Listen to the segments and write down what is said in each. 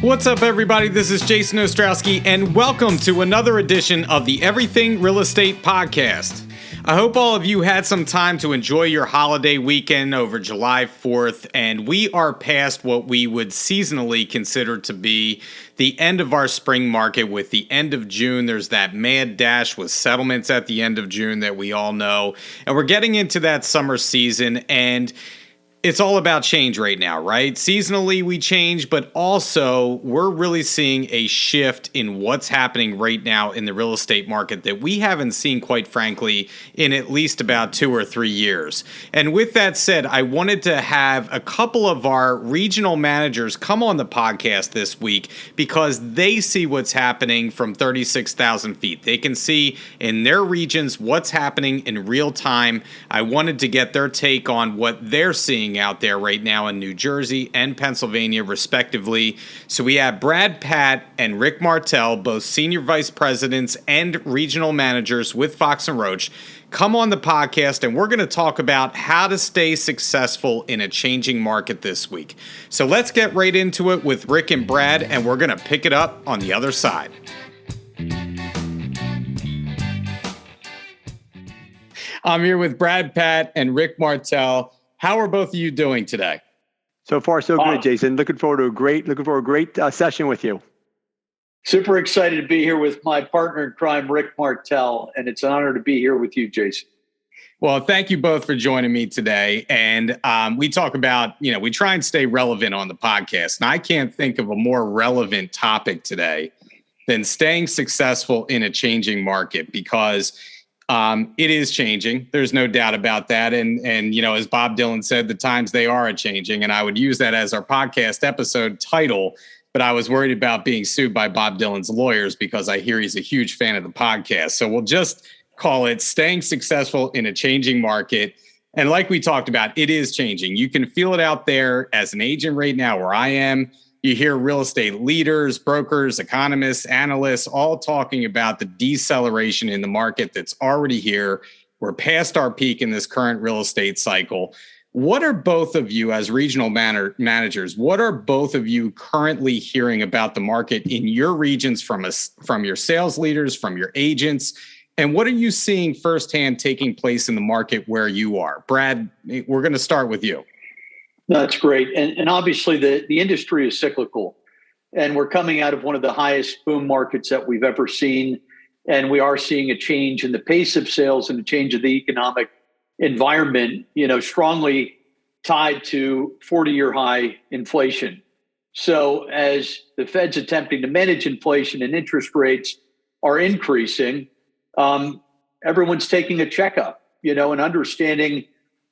What's up, everybody? This is Jason Ostrowski, and welcome to another edition of the Everything Real Estate Podcast. I hope all of you had some time to enjoy your holiday weekend over July 4th, and we are past what we would seasonally consider to be the end of our spring market. With the end of June, there's that mad dash with settlements at the end of June that we all know, and we're getting into that summer season, and it's all about change right now, right? Seasonally, we change, but also we're really seeing a shift in what's happening right now in the real estate market that we haven't seen, quite frankly, in at least about 2 or 3 years. And with that said, I wanted to have a couple of our regional managers come on the podcast this week because they see what's happening from 36,000 feet. They can see in their regions what's happening in real time. I wanted to get their take on what they're seeing out there right now in New Jersey and Pennsylvania, respectively. So we have Brad Patt and Rick Martell, both Senior Vice Presidents and Regional Managers with Fox Roach, come on the podcast, and we're going to talk about how to stay successful in a changing market this week. So let's get right into it with Rick and Brad, and we're going to pick it up on the other side. I'm here with Brad Patt and Rick Martell. How are both of you doing today? So far, so good, Jason. Looking forward to a great session with you. Super excited to be here with my partner in crime, Rick Martell, and it's an honor to be here with you, Jason. Well, thank you both for joining me today. And we talk about, we try and stay relevant on the podcast. And I can't think of a more relevant topic today than staying successful in a changing market, because it is changing. There's no doubt about that. And as Bob Dylan said, the times they are a-changing. And I would use that as our podcast episode title, but I was worried about being sued by Bob Dylan's lawyers because I hear he's a huge fan of the podcast. So we'll just call it Staying Successful in a Changing Market. And like we talked about, it is changing. You can feel it out there as an agent right now where I am. You hear real estate leaders, brokers, economists, analysts, all talking about the deceleration in the market that's already here. We're past our peak in this current real estate cycle. What are both of you, as regional managers, what are both of you currently hearing about the market in your regions from your sales leaders, from your agents? And what are you seeing firsthand taking place in the market where you are? Brad, we're going to start with you. That's great. And obviously the industry is cyclical, and we're coming out of one of the highest boom markets that we've ever seen. And we are seeing a change in the pace of sales and a change of the economic environment, strongly tied to 40-year high inflation. So as the Fed's attempting to manage inflation and interest rates are increasing, everyone's taking a checkup, and understanding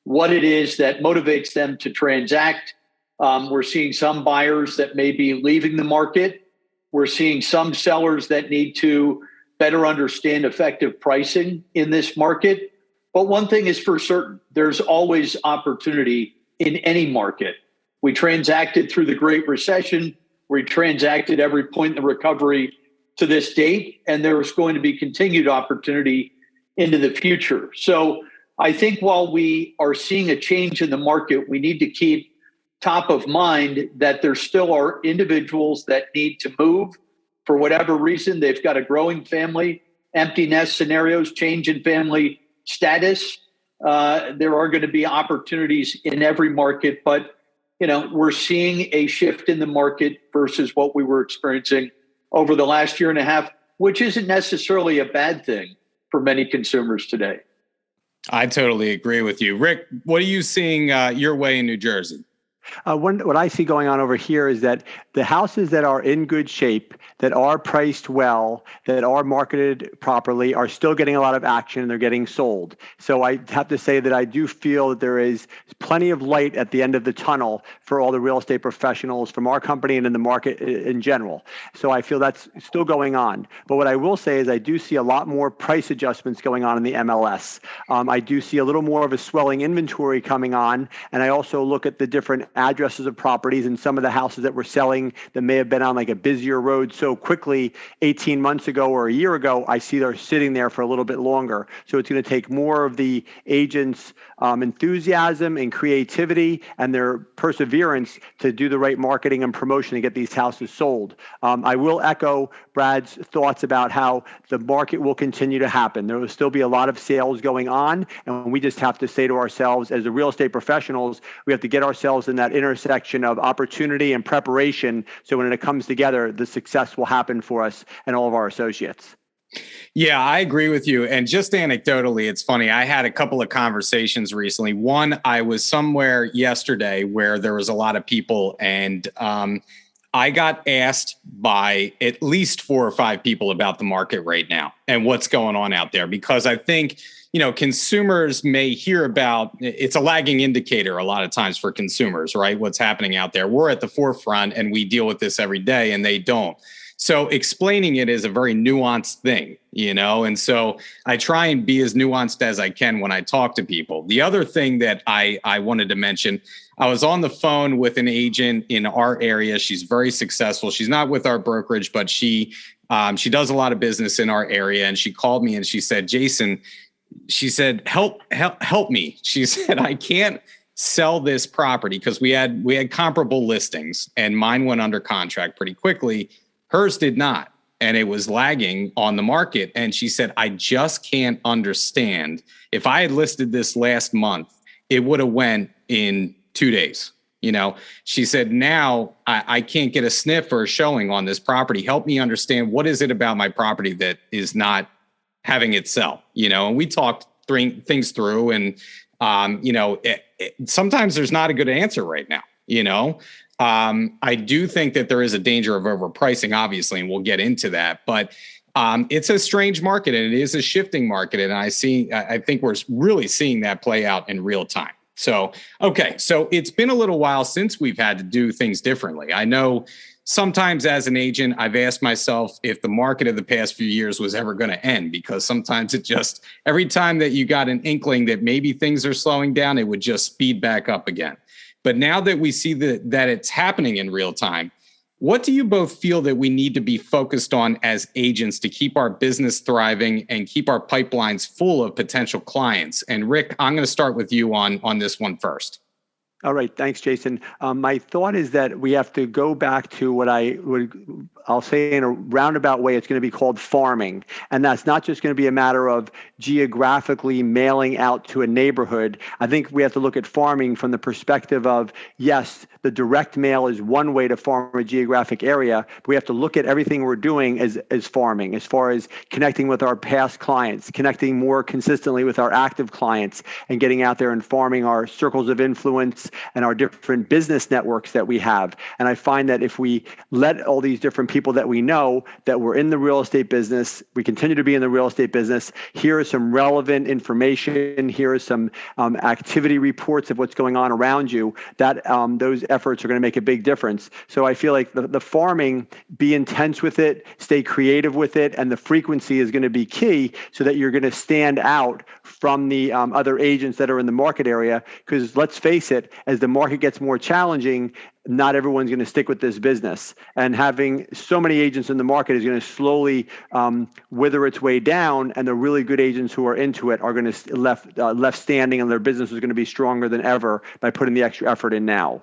what it is that motivates them to transact. We're seeing some buyers that may be leaving the market. We're seeing some sellers that need to better understand effective pricing in this market. But one thing is for certain, there's always opportunity in any market. We transacted through the Great Recession. We transacted every point in the recovery to this date, and there's going to be continued opportunity into the future. So I think while we are seeing a change in the market, we need to keep top of mind that there still are individuals that need to move for whatever reason. They've got a growing family, empty nest scenarios, change in family status. There are going to be opportunities in every market, but we're seeing a shift in the market versus what we were experiencing over the last year and a half, which isn't necessarily a bad thing for many consumers today. I totally agree with you. Rick, what are you seeing your way in New Jersey? What I see going on over here is that the houses that are in good shape, that are priced well, that are marketed properly, are still getting a lot of action and they're getting sold. So I have to say that I do feel that there is plenty of light at the end of the tunnel for all the real estate professionals from our company and in the market in general. So I feel that's still going on. But what I will say is I do see a lot more price adjustments going on in the MLS. I do see a little more of a swelling inventory coming on. And I also look at the different addresses of properties, and some of the houses that we're selling that may have been on like a busier road so quickly 18 months ago or a year ago, I see they're sitting there for a little bit longer. So it's going to take more of the agents' enthusiasm and creativity and their perseverance to do the right marketing and promotion to get these houses sold. I will echo Brad's thoughts about how the market will continue to happen. There will still be a lot of sales going on, and we just have to say to ourselves, as the real estate professionals, we have to get ourselves in that intersection of opportunity and preparation, so when it comes together, the success will happen for us and all of our associates. Yeah, I agree with you. And just anecdotally, it's funny. I had a couple of conversations recently. One, I was somewhere yesterday where there was a lot of people, and I got asked by at least 4 or 5 people about the market right now and what's going on out there, because I think, consumers may hear about, it's a lagging indicator a lot of times for consumers, right? What's happening out there. We're at the forefront and we deal with this every day, and they don't. So explaining it is a very nuanced thing, and so I try and be as nuanced as I can when I talk to people. The other thing that I wanted to mention, I was on the phone with an agent in our area. She's very successful. She's not with our brokerage, but she does a lot of business in our area. And she called me and she said, Jason, she said, help me. She said, I can't sell this property because we had comparable listings and mine went under contract pretty quickly. Hers did not, and it was lagging on the market. And she said, I just can't understand. If I had listed this last month, it would have went in 2 days. She said, now I can't get a sniff or a showing on this property. Help me understand, what is it about my property that is not having it sell? And we talked things through, and, sometimes there's not a good answer right now, I do think that there is a danger of overpricing, obviously, and we'll get into that. But it's a strange market, and it is a shifting market. And I think we're really seeing that play out in real time. So, okay. So it's been a little while since we've had to do things differently. I know sometimes as an agent, I've asked myself if the market of the past few years was ever going to end, because sometimes every time that you got an inkling that maybe things are slowing down, it would just speed back up again. But now that we see that it's happening in real time, what do you both feel that we need to be focused on as agents to keep our business thriving and keep our pipelines full of potential clients? And Rick, I'm going to start with you on this one first. All right. Thanks, Jason. My thought is that we have to go back to what I'll say in a roundabout way, it's going to be called farming. And that's not just going to be a matter of geographically mailing out to a neighborhood. I think we have to look at farming from the perspective of, yes, the direct mail is one way to farm a geographic area, but we have to look at everything we're doing as farming, as far as connecting with our past clients, connecting more consistently with our active clients, and getting out there and farming our circles of influence and our different business networks that we have. And I find that if we let all these different people that we know that we're in the real estate business, we continue to be in the real estate business, here is some relevant information, here is some activity reports of what's going on around you, that those efforts are going to make a big difference. So I feel like the farming, be intense with it, stay creative with it, and the frequency is going to be key so that you're going to stand out from the other agents that are in the market area. Because let's face it, as the market gets more challenging, not everyone's going to stick with this business. And having so many agents in the market is going to slowly wither its way down, and the really good agents who are into it are going to left standing, and their business is going to be stronger than ever by putting the extra effort in now.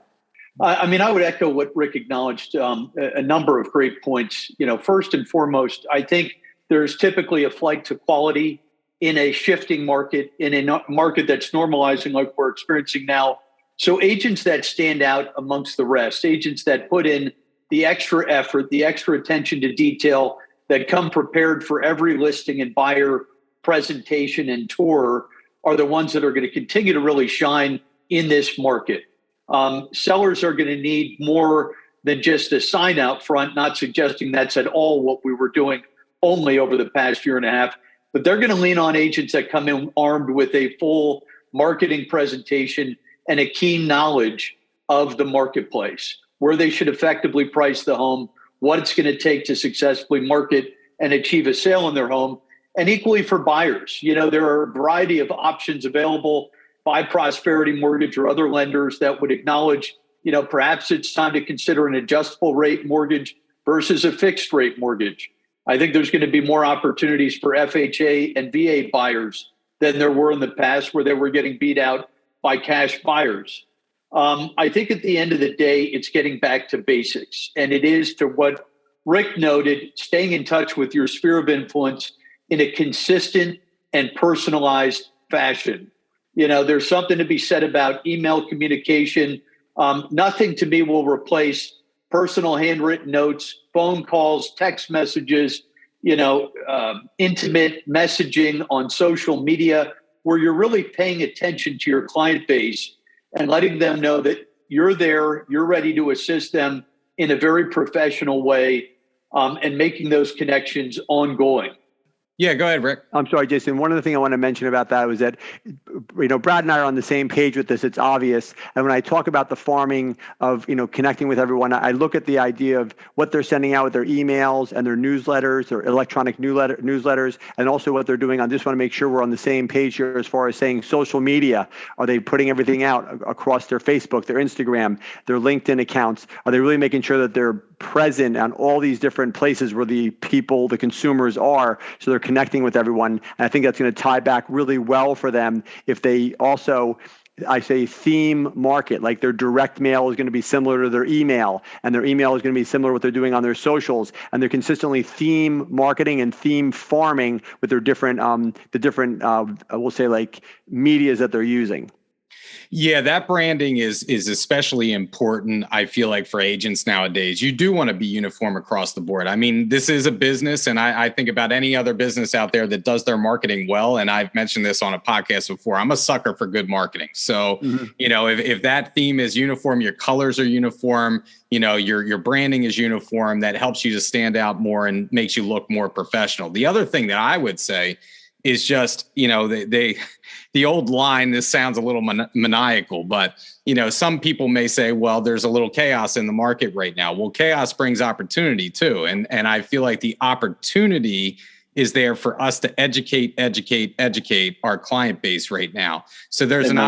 I would echo what Rick acknowledged, a number of great points. First and foremost, I think there's typically a flight to quality in a shifting market, in a market that's normalizing like we're experiencing now. So agents that stand out amongst the rest, agents that put in the extra effort, the extra attention to detail, that come prepared for every listing and buyer presentation and tour, are the ones that are going to continue to really shine in this market. Sellers are going to need more than just a sign out front, not suggesting that's at all what we were doing only over the past year and a half, but they're going to lean on agents that come in armed with a full marketing presentation and a keen knowledge of the marketplace, where they should effectively price the home, what it's going to take to successfully market and achieve a sale in their home. And equally for buyers, there are a variety of options available by Prosperity Mortgage or other lenders that would acknowledge perhaps it's time to consider an adjustable rate mortgage versus a fixed rate mortgage. I think there's going to be more opportunities for FHA and VA buyers than there were in the past, where they were getting beat out by cash buyers. I think at the end of the day, it's getting back to basics. And it is, to what Rick noted, staying in touch with your sphere of influence in a consistent and personalized fashion. There's something to be said about email communication. Nothing to me will replace personal handwritten notes, phone calls, text messages, intimate messaging on social media, where you're really paying attention to your client base and letting them know that you're there, you're ready to assist them in a very professional way, and making those connections ongoing. Yeah, go ahead, Rick. I'm sorry, Jason. One of the things I want to mention about that was that, Brad and I are on the same page with this. It's obvious. And when I talk about the farming of, connecting with everyone, I look at the idea of what they're sending out with their emails and their newsletters, their electronic newsletters, and also what they're doing. I just want to make sure we're on the same page here as far as saying social media. Are they putting everything out across their Facebook, their Instagram, their LinkedIn accounts? Are they really making sure that they're present on all these different places where the people, the consumers are, so they're connecting with everyone? And I think that's going to tie back really well for them if they also, I say, theme market. Like their direct mail is going to be similar to their email, and their email is going to be similar to what they're doing on their socials, and they're consistently theme marketing and theme farming with their different, we'll say, like, medias that they're using. Yeah, that branding is especially important, I feel like, for agents nowadays. You do want to be uniform across the board. I mean, this is a business, and I think about any other business out there that does their marketing well. And I've mentioned this on a podcast before. I'm a sucker for good marketing. So, if that theme is uniform, your colors are uniform, your branding is uniform, that helps you to stand out more and makes you look more professional. The other thing that I would say is just, the old line, this sounds a little maniacal, but, some people may say, well, there's a little chaos in the market right now. Well, chaos brings opportunity too. And I feel like the opportunity is there for us to educate our client base right now. So there's an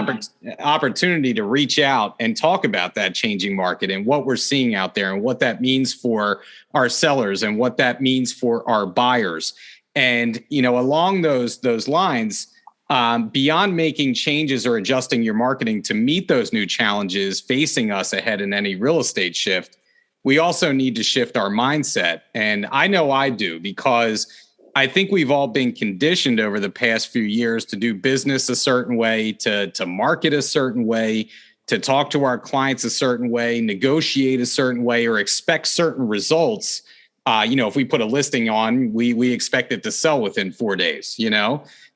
opportunity to reach out and talk about that changing market and what we're seeing out there and what that means for our sellers and what that means for our buyers. And, along those lines, beyond making changes or adjusting your marketing to meet those new challenges facing us ahead in any real estate shift, we also need to shift our mindset. And I know I do, because I think we've all been conditioned over the past few years to do business a certain way, to market a certain way, to talk to our clients a certain way, negotiate a certain way, or expect certain results. If we put a listing on, we expect it to sell within 4 days,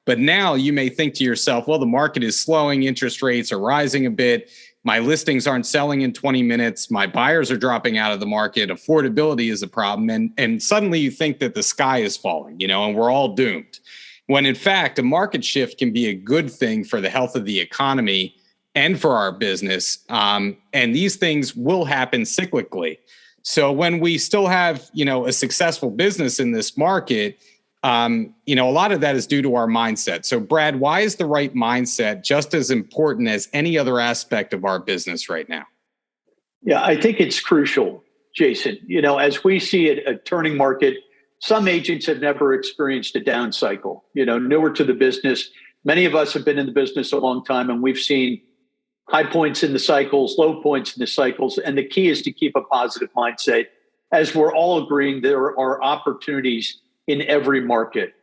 But now you may think to yourself, well, the market is slowing, interest rates are rising a bit, my listings aren't selling in 20 minutes, my buyers are dropping out of the market, affordability is a problem, and suddenly you think that the sky is falling, and we're all doomed. When in fact, a market shift can be a good thing for the health of the economy and for our business, and these things will happen cyclically. So when we still have, a successful business in this market, a lot of that is due to our mindset. So Brad, why is the right mindset just as important as any other aspect of our business right now? Yeah, I think it's crucial, Jason. As we see it, a turning market, some agents have never experienced a down cycle, newer to the business. Many of us have been in the business a long time, and we've seen high points in the cycles, low points in the cycles. And the key is to keep a positive mindset, as we're all agreeing there are opportunities in every market.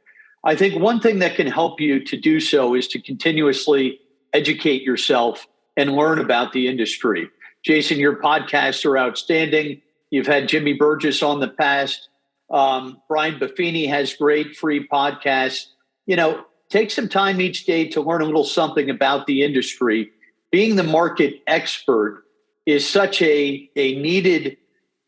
I think one thing that can help you to do so is to continuously educate yourself and learn about the industry. Jason, your podcasts are outstanding. You've had Jimmy Burgess on the past. Brian Buffini has great free podcasts. Take some time each day to learn a little something about the industry. Being the market expert is such a needed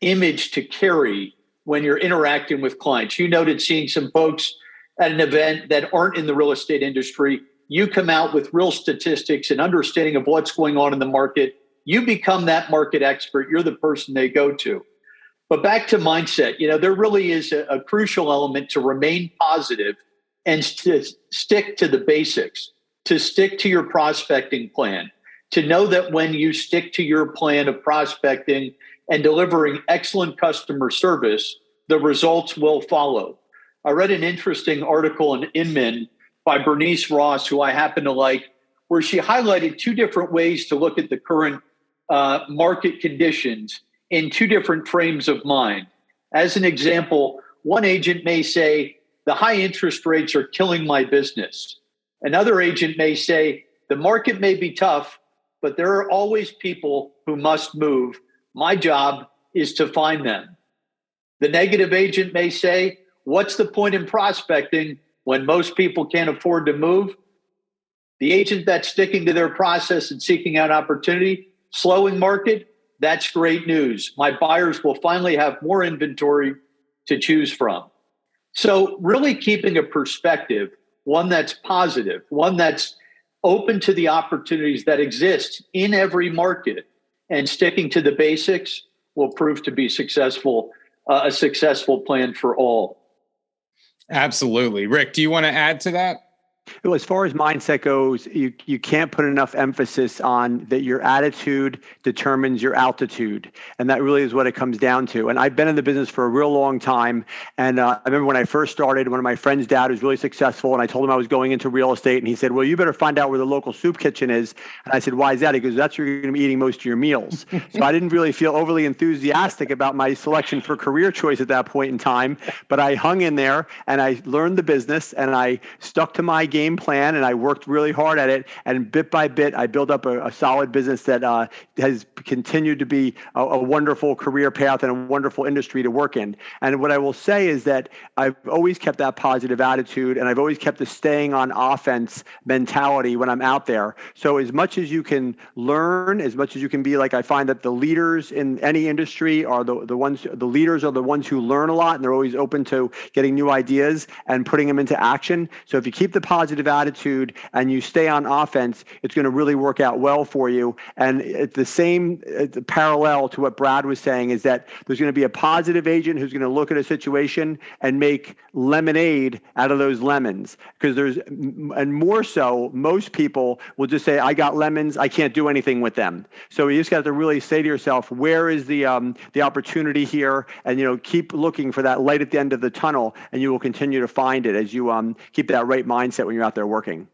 image to carry when you're interacting with clients. You noted seeing some folks at an event that aren't in the real estate industry. You come out with real statistics and understanding of what's going on in the market. You become that market expert. You're the person they go to. But back to mindset, there really is a crucial element to remain positive and to stick to the basics, to stick to your prospecting plan, to know that when you stick to your plan of prospecting and delivering excellent customer service, the results will follow. I read an interesting article in Inman by Bernice Ross, who I happen to like, where she highlighted two different ways to look at the current market conditions in two different frames of mind. As an example, one agent may say, the high interest rates are killing my business. Another agent may say, the market may be tough, but there are always people who must move. My job is to find them. The negative agent may say, what's the point in prospecting when most people can't afford to move? The agent that's sticking to their process and seeking out opportunity, slowing market, that's great news. My buyers will finally have more inventory to choose from. So really keeping a perspective, one that's positive, one that's open to the opportunities that exist in every market, and sticking to the basics will prove to be successful, a successful plan for all. Absolutely. Rick, do you want to add to that? Well, as far as mindset goes, you can't put enough emphasis on that your attitude determines your altitude. And that really is what it comes down to. And I've been in the business for a real long time. And I remember when I first started, one of my friend's dad was really successful. And I told him I was going into real estate. And he said, well, you better find out where the local soup kitchen is. And I said, why is that? He goes, that's where you're going to be eating most of your meals. So I didn't really feel overly enthusiastic about my selection for career choice at that point in time. But I hung in there and I learned the business and I stuck to my game plan and I worked really hard at it, and bit by bit I built up a solid business that has continued to be a wonderful career path and a wonderful industry to work in. And what I will say is that I've always kept that positive attitude, and I've always kept the staying on offense mentality when I'm out there. So as much as you can learn, as much as you can be, like I find that the leaders in any industry are the leaders are the ones who learn a lot, and they're always open to getting new ideas and putting them into action. So if you keep the positive attitude and you stay on offense, it's going to really work out well for you. And it's the same parallel to what Brad was saying, is that there's going to be a positive agent who's going to look at a situation and make lemonade out of those lemons. Because and more so, most people will just say, I got lemons, I can't do anything with them. So you just got to really say to yourself, where is the opportunity here? And keep looking for that light at the end of the tunnel, and you will continue to find it as you keep that right mindset when you're out there working.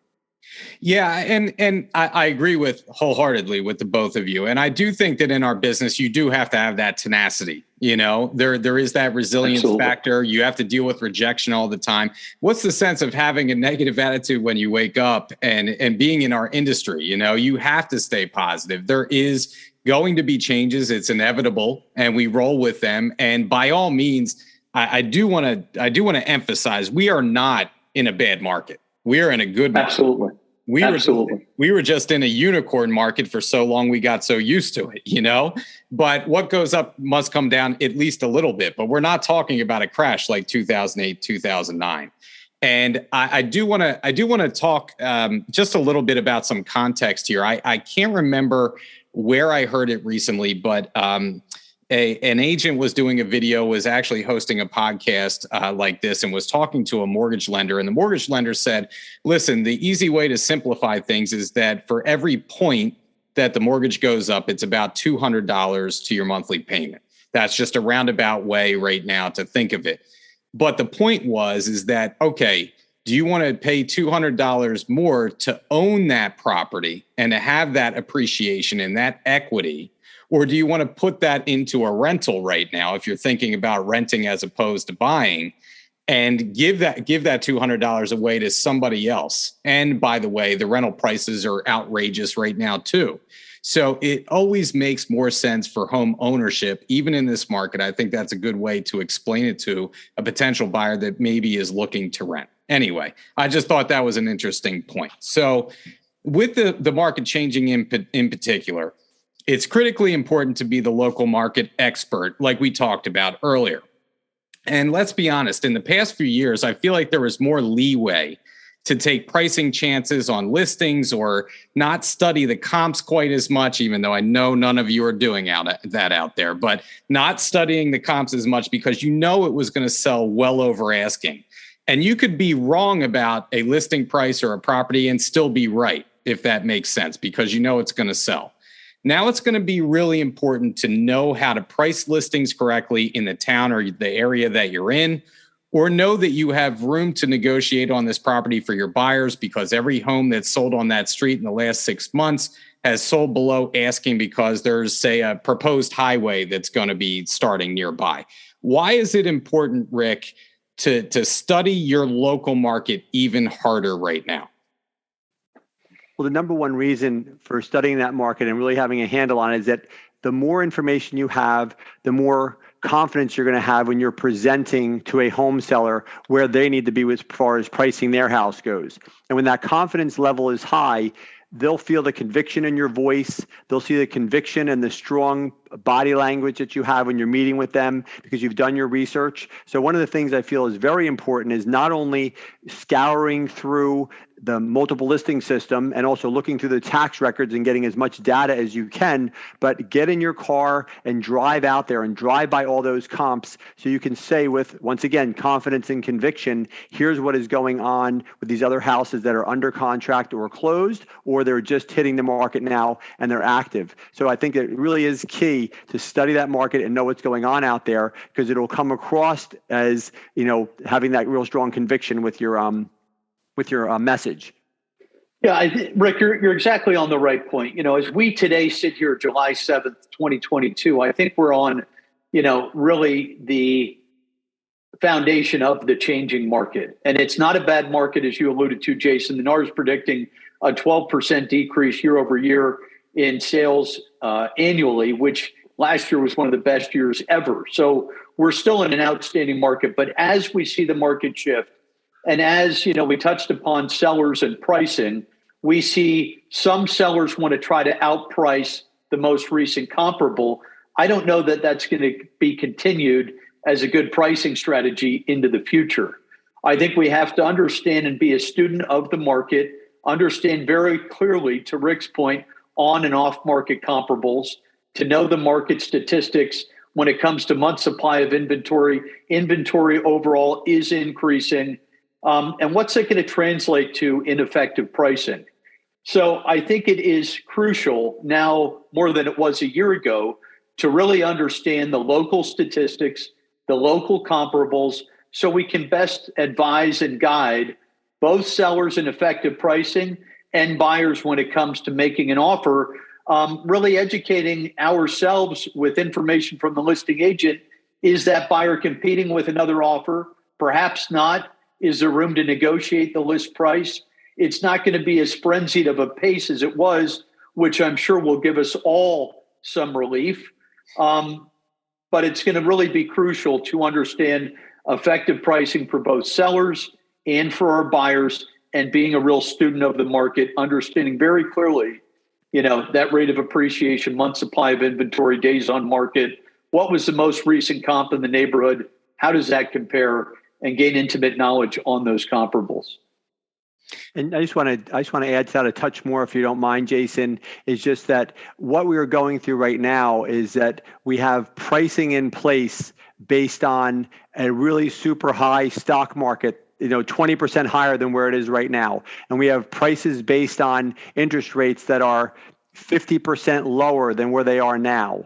Yeah, and I agree wholeheartedly with the both of you. And I do think that in our business, you do have to have that tenacity. There is that resilience Absolutely. factor. You have to deal with rejection all the time. What's the sense of having a negative attitude when you wake up and being in our industry? You have to stay positive. There is going to be changes. It's inevitable, and we roll with them. And by all means, I do want to emphasize, we are not in a bad market. We are in a good market. Absolutely. We were just in a unicorn market for so long, we got so used to it, But what goes up must come down at least a little bit. But we're not talking about a crash like 2008, 2009. And I do want to talk just a little bit about some context here. I can't remember where I heard it recently, but an agent was doing a video, was actually hosting a podcast like this, and was talking to a mortgage lender. And the mortgage lender said, listen, the easy way to simplify things is that for every point that the mortgage goes up, it's about $200 to your monthly payment. That's just a roundabout way right now to think of it. But the point is that, okay, do you want to pay $200 more to own that property and to have that appreciation and that equity? Or do you want to put that into a rental right now, if you're thinking about renting as opposed to buying, and give that $200 away to somebody else? And by the way, the rental prices are outrageous right now too. So it always makes more sense for home ownership, even in this market. I think that's a good way to explain it to a potential buyer that maybe is looking to rent. Anyway, I just thought that was an interesting point. So with the market changing in particular, it's critically important to be the local market expert, like we talked about earlier. And let's be honest, in the past few years, I feel like there was more leeway to take pricing chances on listings or not study the comps quite as much, even though I know none of you are doing that out there, but not studying the comps as much because it was going to sell well over asking. And you could be wrong about a listing price or a property and still be right. if that makes sense, because you know it's going to sell. Now it's going to be really important to know how to price listings correctly in the town or the area that you're in, or know that you have room to negotiate on this property for your buyers, because every home that's sold on that street in the last 6 months has sold below asking because there's, say, a proposed highway that's going to be starting nearby. Why is it important, Rick, to study your local market even harder right now? Well, the number one reason for studying that market and really having a handle on it is that the more information you have, the more confidence you're going to have when you're presenting to a home seller where they need to be as far as pricing their house goes. And when that confidence level is high, they'll feel the conviction in your voice. They'll see the conviction and the strong body language that you have when you're meeting with them because you've done your research. So one of the things I feel is very important is not only scouring through the multiple listing system and also looking through the tax records and getting as much data as you can, but get in your car and drive out there and drive by all those comps so you can say with, once again, confidence and conviction, here's what is going on with these other houses that are under contract or closed, or they're just hitting the market now and they're active. So I think it really is key to study that market and know what's going on out there, because it'll come across as, having that real strong conviction with your message. Yeah, Rick, you're exactly on the right point. As we today sit here, July 7th, 2022, I think we're on, really the foundation of the changing market. And it's not a bad market, as you alluded to, Jason. The NAR is predicting a 12% decrease year over year in sales annually, which last year was one of the best years ever. So we're still in an outstanding market. But as we see the market shift, and as we touched upon sellers and pricing, we see some sellers want to try to outprice the most recent comparable. I don't know that that's going to be continued as a good pricing strategy into the future. I think we have to understand and be a student of the market, understand very clearly, to Rick's point, on and off market comparables, to know the market statistics when it comes to month supply of inventory. Inventory overall is increasing. And what's it going to translate to in effective pricing? So I think it is crucial now more than it was a year ago to really understand the local statistics, the local comparables, so we can best advise and guide both sellers in effective pricing and buyers when it comes to making an offer, really educating ourselves with information from the listing agent. Is that buyer competing with another offer? Perhaps not. Is there room to negotiate the list price? It's not going to be as frenzied of a pace as it was, which I'm sure will give us all some relief. But it's going to really be crucial to understand effective pricing for both sellers and for our buyers, and being a real student of the market, understanding very clearly, that rate of appreciation, month supply of inventory, days on market, what was the most recent comp in the neighborhood? How does that compare? And gain intimate knowledge on those comparables. And I just want to add to that a touch more, if you don't mind, Jason, is just that what we are going through right now is that we have pricing in place based on a really super high stock market, 20% higher than where it is right now. And we have prices based on interest rates that are 50% lower than where they are now.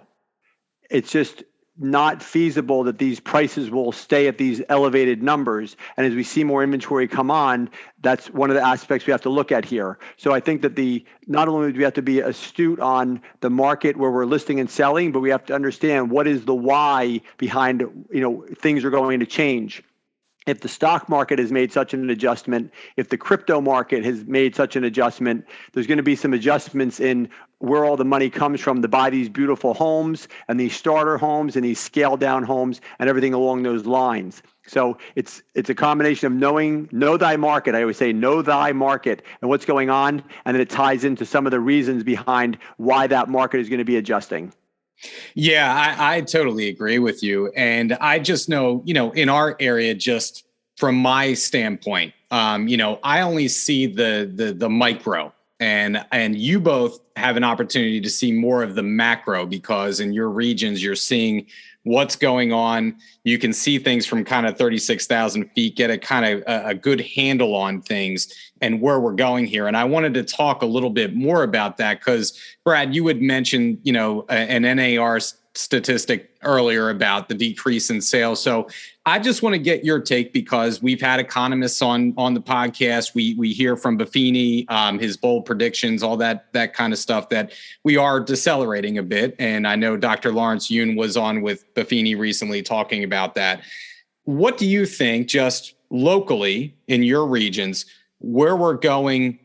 It's just not feasible that these prices will stay at these elevated numbers. And as we see more inventory come on, that's one of the aspects we have to look at here. So I think that not only do we have to be astute on the market where we're listing and selling, but we have to understand what is the why behind, things are going to change. If the stock market has made such an adjustment, if the crypto market has made such an adjustment, there's going to be some adjustments in where all the money comes from to buy these beautiful homes and these starter homes and these scaled down homes and everything along those lines. So it's a combination of know thy market. I always say know thy market and what's going on, and then it ties into some of the reasons behind why that market is going to be adjusting. Yeah, I totally agree with you. And I just know, in our area, just from my standpoint, I only see the micro, And you both have an opportunity to see more of the macro, because in your regions, you're seeing what's going on. You can see things from kind of 36,000 feet, get a kind of a good handle on things and where we're going here. And I wanted to talk a little bit more about that because, Brad, you had mentioned, an NAR statistic earlier about the decrease in sales. So I just want to get your take, because we've had economists on the podcast. We hear from Buffini, his bold predictions, all that kind of stuff, that we are decelerating a bit. And I know Dr. Lawrence Yun was on with Buffini recently talking about that. What do you think, just locally in your regions, where we're going,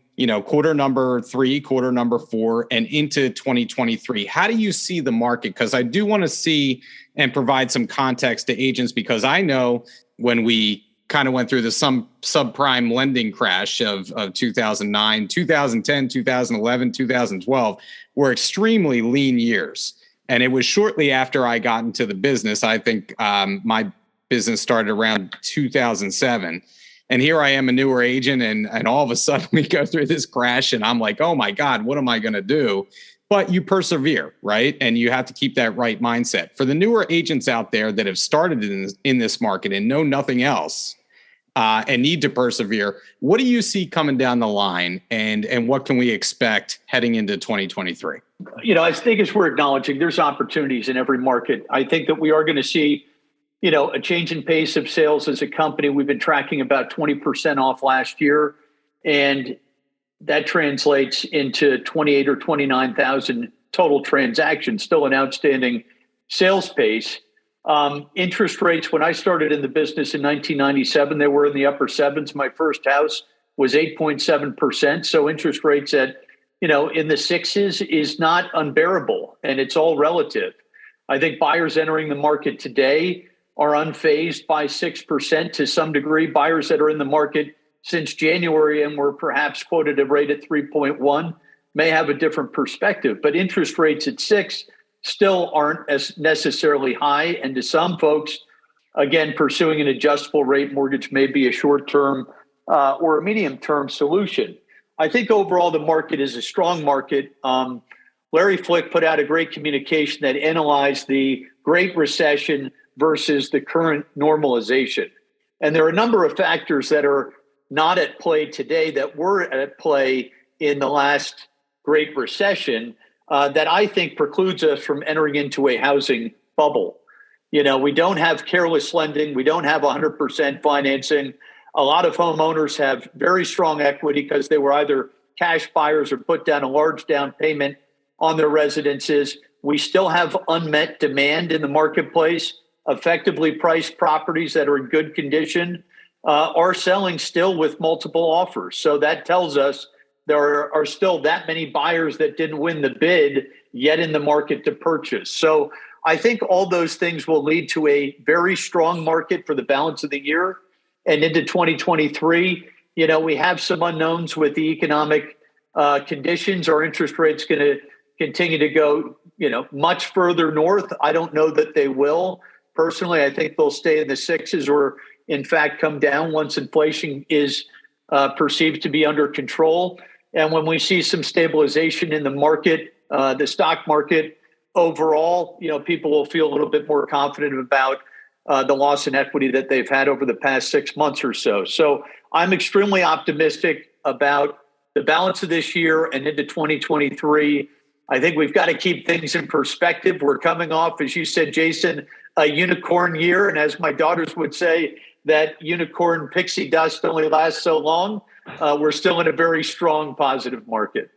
quarter number 3, quarter number 4, and into 2023? How do you see the market? Because I do want to see and provide some context to agents, because I know when we kind of went through the subprime lending crash of 2009, 2010, 2011, 2012 were extremely lean years. And it was shortly after I got into the business. I think my business started around 2007. And here I am, a newer agent, and all of a sudden we go through this crash, and I'm like, oh my God, what am I going to do? But you persevere, right? And you have to keep that right mindset. For the newer agents out there that have started in this market and know nothing else and need to persevere, what do you see coming down the line, and what can we expect heading into 2023? I think, as we're acknowledging, there's opportunities in every market. I think that we are going to see a change in pace of sales as a company. We've been tracking about 20% off last year, and that translates into 28 or 29,000 total transactions, still an outstanding sales pace. Interest rates, when I started in the business in 1997, they were in the upper sevens. My first house was 8.7%. So interest rates at, in the sixes is not unbearable, and it's all relative. I think buyers entering the market today are unfazed by 6% to some degree. Buyers that are in the market since January and were perhaps quoted a rate at 3.1 may have a different perspective. But interest rates at 6 still aren't as necessarily high. And to some folks, again, pursuing an adjustable rate mortgage may be a short-term or a medium-term solution. I think overall the market is a strong market. Larry Flick put out a great communication that analyzed the Great Recession versus the current normalization. And there are a number of factors that are not at play today that were at play in the last Great Recession that I think precludes us from entering into a housing bubble. We don't have careless lending. We don't have 100% financing. A lot of homeowners have very strong equity because they were either cash buyers or put down a large down payment on their residences. We still have unmet demand in the marketplace. Effectively priced properties that are in good condition are selling still with multiple offers. So that tells us there are still that many buyers that didn't win the bid yet in the market to purchase. So I think all those things will lead to a very strong market for the balance of the year and into 2023. We have some unknowns with the economic conditions. Are interest rates going to continue to go, much further north? I don't know that they will. Personally, I think they'll stay in the sixes or, in fact, come down once inflation is perceived to be under control. And when we see some stabilization in the market, the stock market overall, people will feel a little bit more confident about the loss in equity that they've had over the past 6 months or so. So I'm extremely optimistic about the balance of this year and into 2023. I think we've got to keep things in perspective. We're coming off, as you said, Jason, a unicorn year. And as my daughters would say, that unicorn pixie dust only lasts so long. We're still in a very strong, positive market.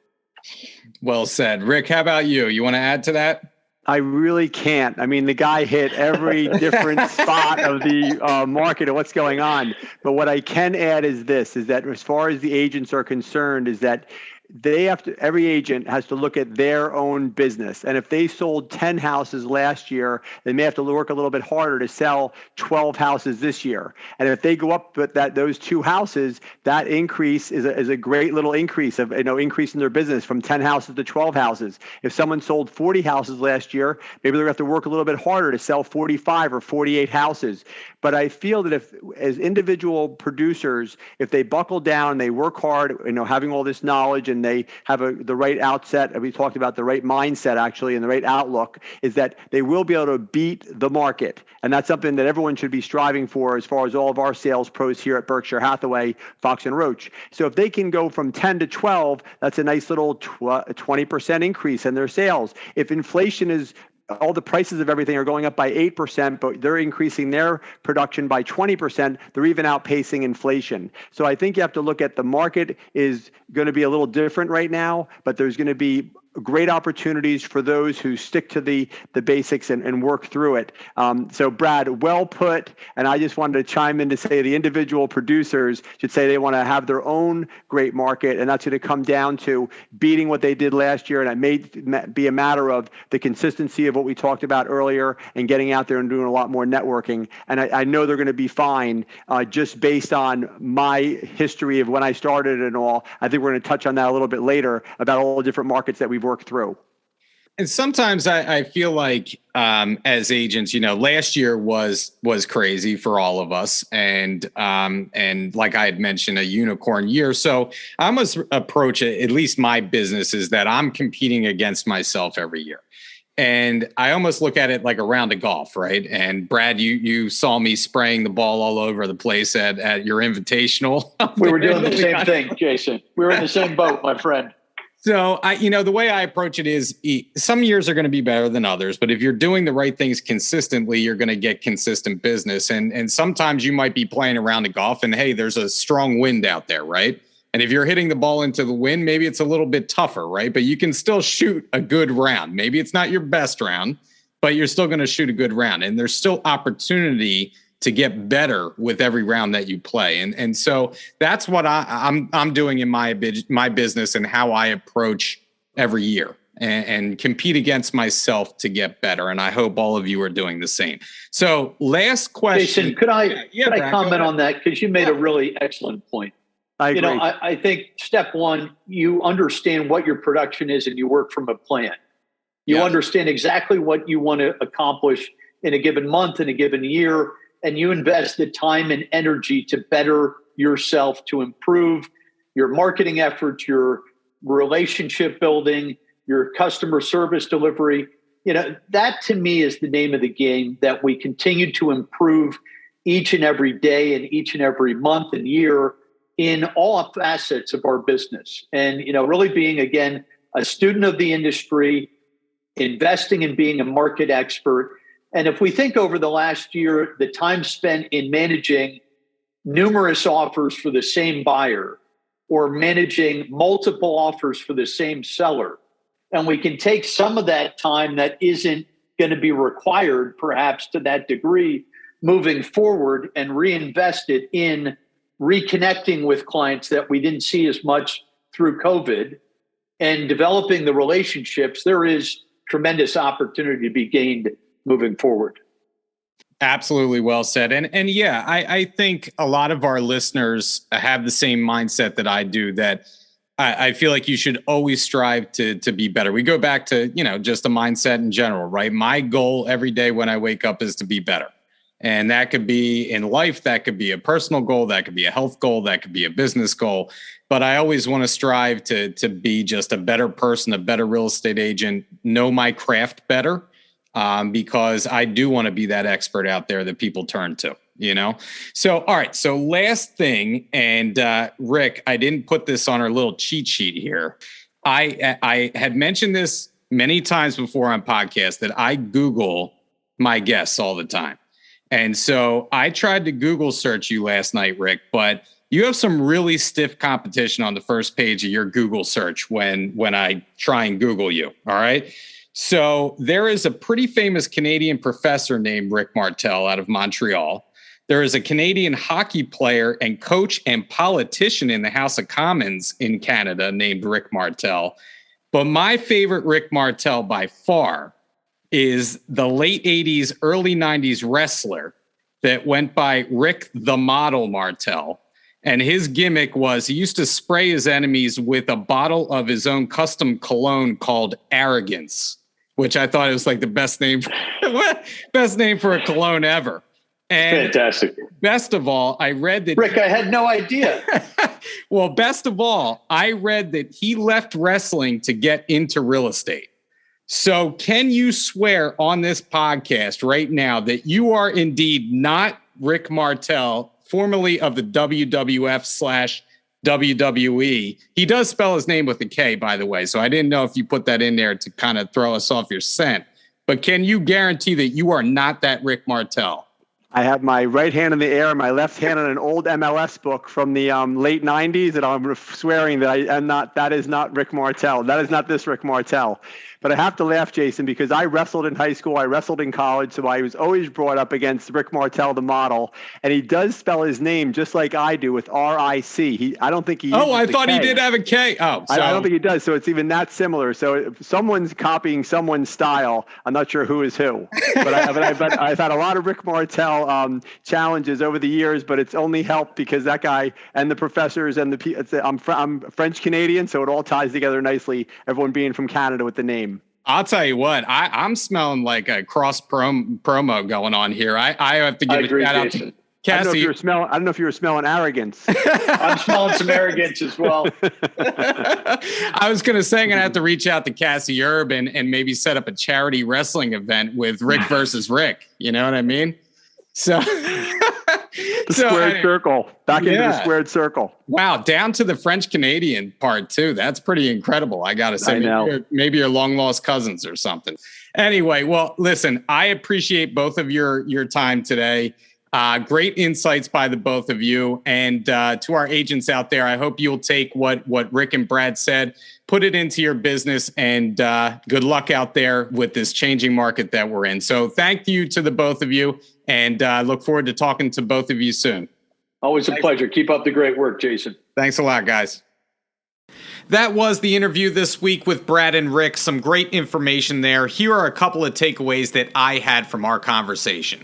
Well said. Rick, how about you? You want to add to that? I really can't. I mean, the guy hit every different spot of the market and what's going on. But what I can add is this, is that as far as the agents are concerned, is that every agent has to look at their own business. And if they sold 10 houses last year, they may have to work a little bit harder to sell 12 houses this year. And if they go up with those 2 houses, that increase is a great little increase of, increase in their business from 10 houses to 12 houses. If someone sold 40 houses last year, maybe they're going to have to work a little bit harder to sell 45 or 48 houses. But I feel that if, as individual producers, if they buckle down, they work hard, having all this knowledge and and they have the right outset, we talked about the right mindset actually, and the right outlook, is that they will be able to beat the market. And that's something that everyone should be striving for as far as all of our sales pros here at Berkshire Hathaway, Fox and Roach. So if they can go from 10 to 12, that's a nice little 20% increase in their sales. If inflation is all the prices of everything are going up by 8%, but they're increasing their production by 20%, they're even outpacing inflation. So I think you have to look at the market is going to be a little different right now, but there's going to be great opportunities for those who stick to the basics and work through it. So Brad, well put. And I just wanted to chime in to say the individual producers should say they want to have their own great market. And that's going to come down to beating what they did last year. And it may be a matter of the consistency of what we talked about earlier and getting out there and doing a lot more networking. And I know they're going to be fine just based on my history of when I started and all. I think we're going to touch on that a little bit later about all the different markets that we've worked through. And sometimes I feel like as agents, last year was crazy for all of us, and like I had mentioned, a unicorn year. So I must approach it, at least my business, is that I'm competing against myself every year. And I almost look at it like a round of golf, right? And Brad, you saw me spraying the ball all over the place at your invitational. We were doing the same thing, Jason. We were in the same boat, my friend. So the way I approach it is some years are going to be better than others, but if you're doing the right things consistently, you're going to get consistent business. And sometimes you might be playing around the golf and hey, there's a strong wind out there, right? And if you're hitting the ball into the wind, maybe it's a little bit tougher, right? But you can still shoot a good round. Maybe it's not your best round, but you're still going to shoot a good round. And there's still opportunity to get better with every round that you play. And so that's what I'm doing in my business and how I approach every year and compete against myself to get better. And I hope all of you are doing the same. So last question. Jason, could I comment on that? Because you made a really excellent point. I agree. I think step one, you understand what your production is and you work from a plan. You understand exactly what you want to accomplish in a given month, in a given year, and you invest the time and energy to better yourself, to improve your marketing efforts, your relationship building, your customer service delivery. That to me is the name of the game, that we continue to improve each and every day and each and every month and year in all facets of our business. And, really being, again, a student of the industry, investing in being a market expert. And if we think over the last year, the time spent in managing numerous offers for the same buyer or managing multiple offers for the same seller, and we can take some of that time that isn't going to be required, perhaps to that degree, moving forward and reinvest it in reconnecting with clients that we didn't see as much through COVID and developing the relationships, there is tremendous opportunity to be gained moving forward. Absolutely well said. And yeah, I think a lot of our listeners have the same mindset that I do, that I feel like you should always strive to be better. We go back to, just a mindset in general, right? My goal every day when I wake up is to be better. And that could be in life, that could be a personal goal, that could be a health goal, that could be a business goal. But I always want to strive to be just a better person, a better real estate agent, know my craft better, because I do want to be that expert out there that people turn to, So, all right. So last thing, and Rick, I didn't put this on our little cheat sheet here. I had mentioned this many times before on podcasts that I Google my guests all the time. And so I tried to Google search you last night, Rick, but you have some really stiff competition on the first page of your Google search when I try and Google you. All right. So there is a pretty famous Canadian professor named Rick Martell out of Montreal. There is a Canadian hockey player and coach and politician in the House of Commons in Canada named Rick Martell. But my favorite Rick Martell by far is the late 80s, early 90s wrestler that went by Rick the Model Martell. And his gimmick was he used to spray his enemies with a bottle of his own custom cologne called Arrogance, which I thought was like the best name for a cologne ever. And fantastic. Best of all, I read that Rick, I had no idea. well, best of all, I read that he left wrestling to get into real estate. So can you swear on this podcast right now that you are indeed not Rick Martell, formerly of the WWF/WWE? He does spell his name with a K, by the way. So I didn't know if you put that in there to kind of throw us off your scent. But can you guarantee that you are not that Rick Martell? I have my right hand in the air and my left hand on an old MLS book from the late 90s, and I'm swearing that I am not. That is not Rick Martell. That is not this Rick Martell. But I have to laugh, Jason, because I wrestled in high school. I wrestled in college, so I was always brought up against Rick Martell, the model. And he does spell his name just like I do with R-I-C. I don't think he. Oh, I thought he did have a K. Oh, so. I don't think he does. So it's even that similar. So if someone's copying someone's style, I'm not sure who is who. But I've had a lot of Rick Martell challenges over the years, but it's only helped because that guy and the professors and I'm French Canadian, so it all ties together nicely. Everyone being from Canada with the name. I'll tell you what, I'm smelling like a cross promo going on here. I have to give a shout out to Cassie. I don't know if you were smelling arrogance. I'm smelling some arrogance as well. I was going to say I'm going to have to reach out to Cassie Urban and maybe set up a charity wrestling event with Rick versus Rick. You know what I mean? So squared circle. Back into the squared circle. Wow, down to the French Canadian part too. That's pretty incredible. I got to say, maybe you're long lost cousins or something. Anyway, well, listen, I appreciate both of your time today. Great insights by the both of you. And to our agents out there, I hope you'll take what Rick and Brad said, put it into your business, and good luck out there with this changing market that we're in. So thank you to the both of you, and look forward to talking to both of you soon. Always a pleasure. Keep up the great work, Jason. Thanks a lot, guys. That was the interview this week with Brad and Rick. Some great information there. Here are a couple of takeaways that I had from our conversation.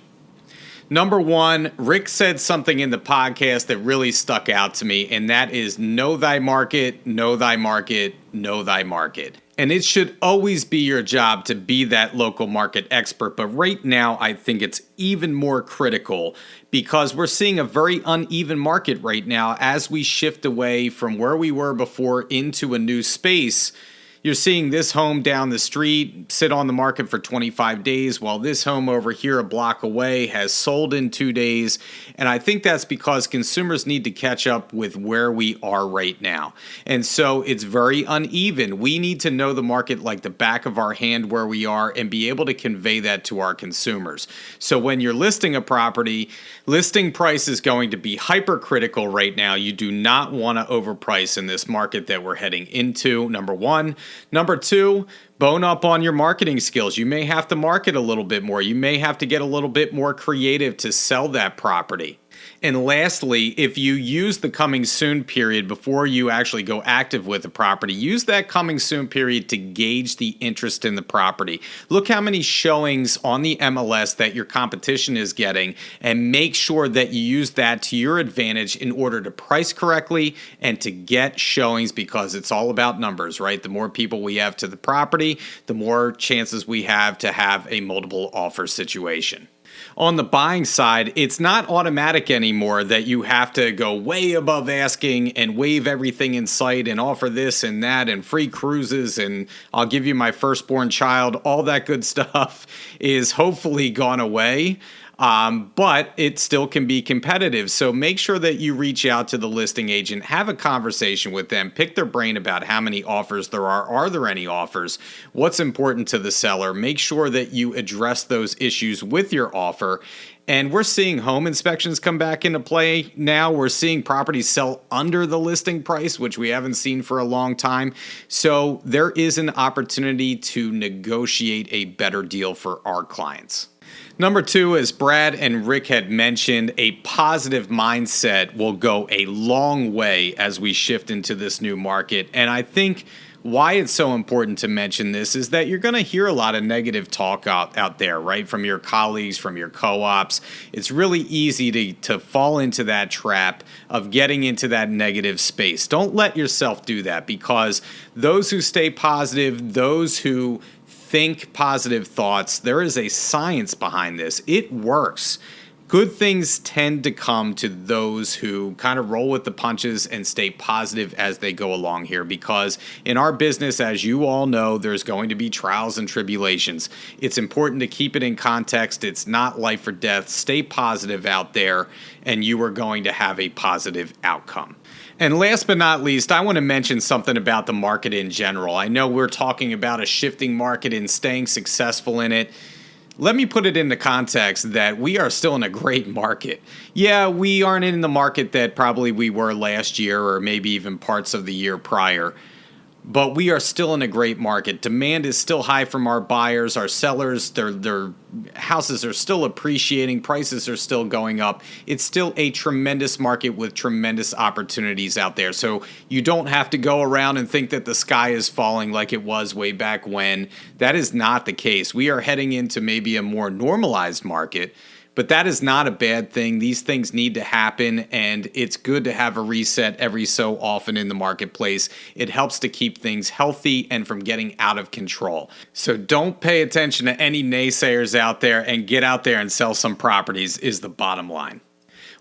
Number one, Rick said something in the podcast that really stuck out to me, and that is know thy market, know thy market, know thy market. And it should always be your job to be that local market expert. But right now, I think it's even more critical because we're seeing a very uneven market right now as we shift away from where we were before into a new space. You're seeing this home down the street sit on the market for 25 days, while this home over here a block away has sold in 2 days. And I think that's because consumers need to catch up with where we are right now. And so it's very uneven. We need to know the market like the back of our hand where we are and be able to convey that to our consumers. So when you're listing a property, listing price is going to be hypercritical right now. You do not want to overprice in this market that we're heading into, number one. Number two, bone up on your marketing skills. You may have to market a little bit more. You may have to get a little bit more creative to sell that property. And lastly, if you use the coming soon period before you actually go active with the property, use that coming soon period to gauge the interest in the property. Look how many showings on the MLS that your competition is getting and make sure that you use that to your advantage in order to price correctly and to get showings, because it's all about numbers, right? The more people we have to the property, the more chances we have to have a multiple offer situation. On the buying side, it's not automatic anymore that you have to go way above asking and waive everything in sight and offer this and that and free cruises and I'll give you my firstborn child. All that good stuff is hopefully gone away. But it still can be competitive. So make sure that you reach out to the listing agent, have a conversation with them, pick their brain about how many offers there are. Are there any offers? What's important to the seller? Make sure that you address those issues with your offer. And we're seeing home inspections come back into play now. We're seeing properties sell under the listing price, which we haven't seen for a long time. So there is an opportunity to negotiate a better deal for our clients. Number two, as Brad and Rick had mentioned, a positive mindset will go a long way as we shift into this new market. And I think why it's so important to mention this is that you're going to hear a lot of negative talk out there, right? From your colleagues, from your co-ops. It's really easy to fall into that trap of getting into that negative space. Don't let yourself do that, because those who stay positive, those who think positive thoughts, there is a science behind this. It works. Good things tend to come to those who kind of roll with the punches and stay positive as they go along here, because in our business, as you all know, there's going to be trials and tribulations. It's important to keep it in context. It's not life or death. Stay positive out there, and you are going to have a positive outcome. And last but not least, I want to mention something about the market in general. I know we're talking about a shifting market and staying successful in it. Let me put it into context that we are still in a great market. Yeah, we aren't in the market that probably we were last year or maybe even parts of the year prior, but we are still in a great market. Demand is still high from our buyers. Our sellers, their houses are still appreciating. Prices are still going up. It's still a tremendous market with tremendous opportunities out there. So you don't have to go around and think that the sky is falling like it was way back when. That is not the case. We are heading into maybe a more normalized market, but that is not a bad thing. These things need to happen, and it's good to have a reset every so often in the marketplace. It helps to keep things healthy and from getting out of control. So don't pay attention to any naysayers out there and get out there and sell some properties is the bottom line.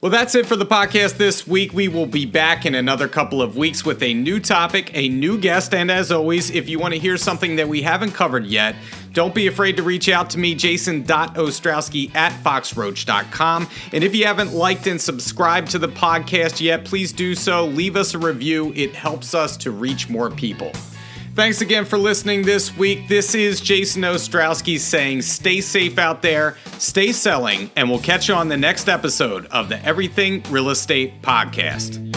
Well, that's it for the podcast this week. We will be back in another couple of weeks with a new topic, a new guest, and as always, if you want to hear something that we haven't covered yet, don't be afraid to reach out to me, jason.ostrowski@foxroach.com. And if you haven't liked and subscribed to the podcast yet, please do so. Leave us a review. It helps us to reach more people. Thanks again for listening this week. This is Jason Ostrowski saying stay safe out there, stay selling, and we'll catch you on the next episode of the Everything Real Estate Podcast.